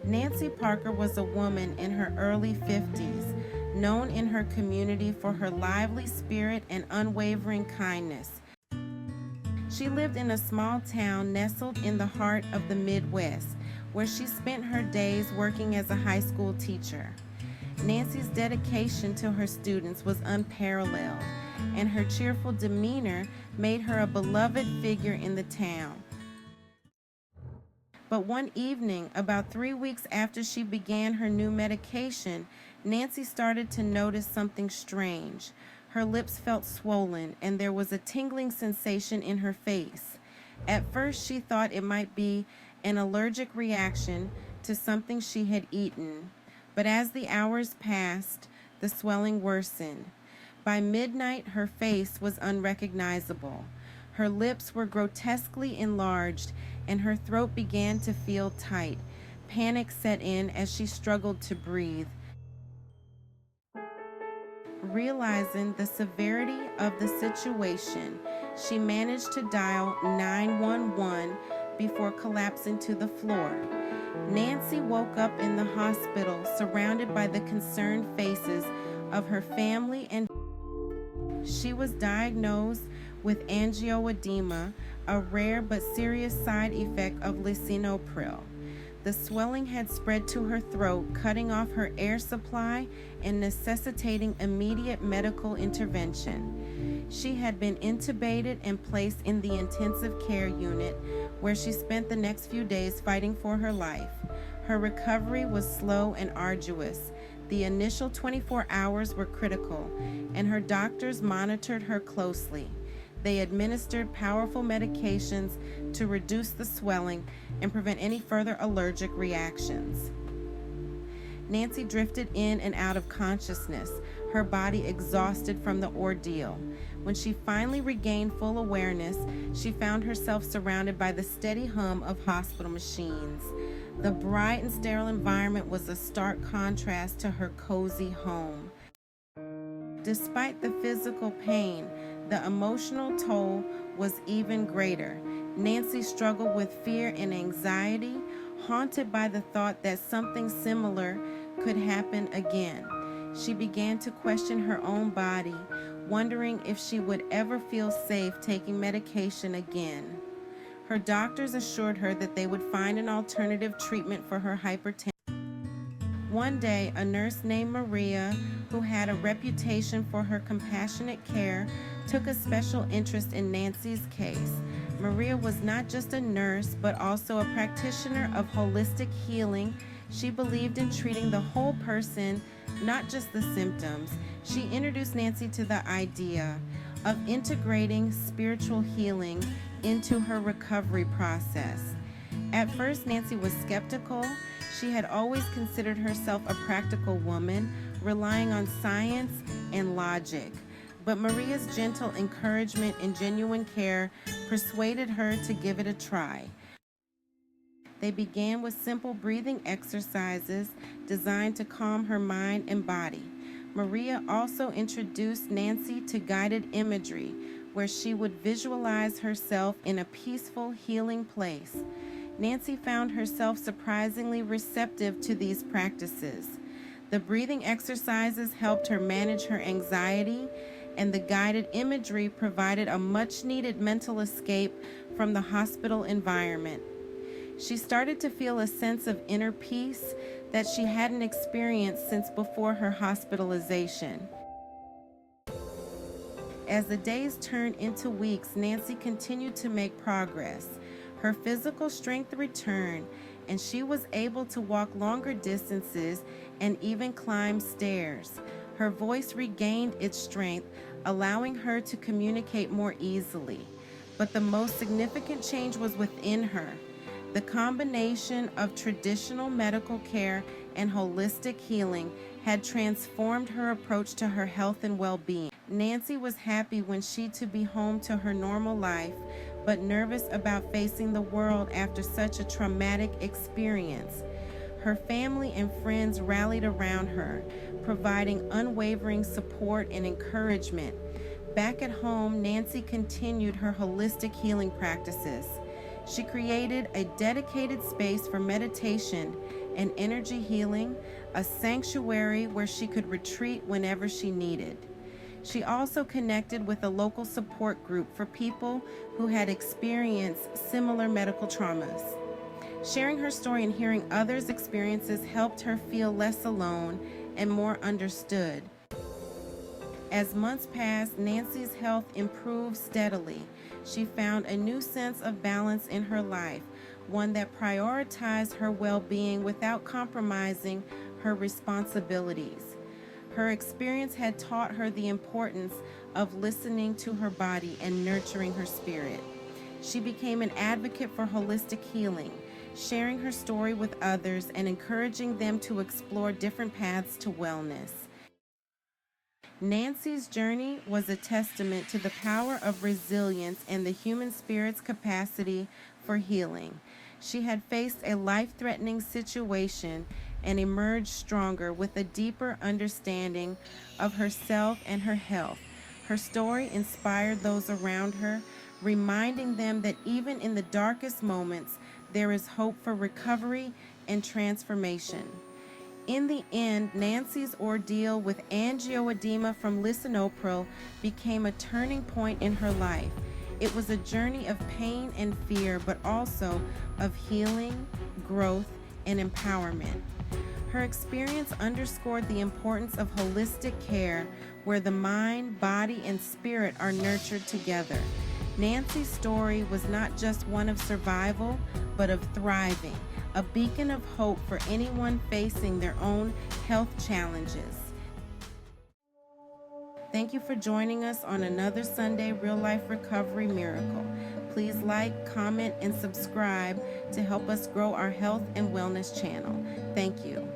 Nancy Parker was a woman in her early 50s, known in her community for her lively spirit and unwavering kindness. She lived in a small town nestled in the heart of the Midwest, where she spent her days working as a high school teacher. Nancy's dedication to her students was unparalleled, and her cheerful demeanor made her a beloved figure in the town. But one evening, about 3 weeks after she began her new medication, Nancy started to notice something strange. Her lips felt swollen, and there was a tingling sensation in her face. At first, she thought it might be an allergic reaction to something she had eaten. But as the hours passed, the swelling worsened. By midnight, her face was unrecognizable. Her lips were grotesquely enlarged, and her throat began to feel tight. Panic set in as she struggled to breathe. Realizing the severity of the situation, she managed to dial 911 before collapsing to the floor. Nancy woke up in the hospital surrounded by the concerned faces of her family, and she was diagnosed with angioedema, a rare but serious side effect of lisinopril. The swelling had spread to her throat, cutting off her air supply and necessitating immediate medical intervention. She had been intubated and placed in the intensive care unit, where she spent the next few days fighting for her life. Her recovery was slow and arduous. The initial 24 hours were critical, and her doctors monitored her closely. They administered powerful medications to reduce the swelling and prevent any further allergic reactions. Nancy drifted in and out of consciousness, her body exhausted from the ordeal. When she finally regained full awareness, she found herself surrounded by the steady hum of hospital machines. The bright and sterile environment was a stark contrast to her cozy home. Despite the physical pain, the emotional toll was even greater. Nancy struggled with fear and anxiety, haunted by the thought that something similar could happen again. She began to question her own body, wondering if she would ever feel safe taking medication again. Her doctors assured her that they would find an alternative treatment for her hypertension. One day, a nurse named Maria, who had a reputation for her compassionate care, took a special interest in Nancy's case. Maria was not just a nurse, but also a practitioner of holistic healing. She believed in treating the whole person, not just the symptoms. She introduced Nancy to the idea of integrating spiritual healing into her recovery process. At first, Nancy was skeptical. She had always considered herself a practical woman, relying on science and logic. But Maria's gentle encouragement and genuine care persuaded her to give it a try. They began with simple breathing exercises designed to calm her mind and body. Maria also introduced Nancy to guided imagery, where she would visualize herself in a peaceful, healing place. Nancy found herself surprisingly receptive to these practices. The breathing exercises helped her manage her anxiety, and the guided imagery provided a much-needed mental escape from the hospital environment. She started to feel a sense of inner peace that she hadn't experienced since before her hospitalization. As the days turned into weeks, Nancy continued to make progress. Her physical strength returned, and she was able to walk longer distances and even climb stairs. Her voice regained its strength, allowing her to communicate more easily. But the most significant change was within her. The combination of traditional medical care and holistic healing had transformed her approach to her health and well-being. Nancy was happy when she could be home to her normal life, but nervous about facing the world after such a traumatic experience. Her family and friends rallied around her, providing unwavering support and encouragement. Back at home, Nancy continued her holistic healing practices. She created a dedicated space for meditation and energy healing, a sanctuary where she could retreat whenever she needed. She also connected with a local support group for people who had experienced similar medical traumas. Sharing her story and hearing others' experiences helped her feel less alone and more understood. As months passed, Nancy's health improved steadily. She found a new sense of balance in her life, one that prioritized her well-being without compromising her responsibilities. Her experience had taught her the importance of listening to her body and nurturing her spirit. She became an advocate for holistic healing, sharing her story with others and encouraging them to explore different paths to wellness. Nancy's journey was a testament to the power of resilience and the human spirit's capacity for healing. She had faced a life-threatening situation and emerged stronger with a deeper understanding of herself and her health. Her story inspired those around her, reminding them that even in the darkest moments, there is hope for recovery and transformation. In the end, Nancy's ordeal with angioedema from lisinopril became a turning point in her life. It was a journey of pain and fear, but also of healing, growth, and empowerment. Her experience underscored the importance of holistic care where the mind, body, and spirit are nurtured together. Nancy's story was not just one of survival, but of thriving, a beacon of hope for anyone facing their own health challenges. Thank you for joining us on another Sunday Real Life Recovery Miracle. Please like, comment, and subscribe to help us grow our health and wellness channel. Thank you.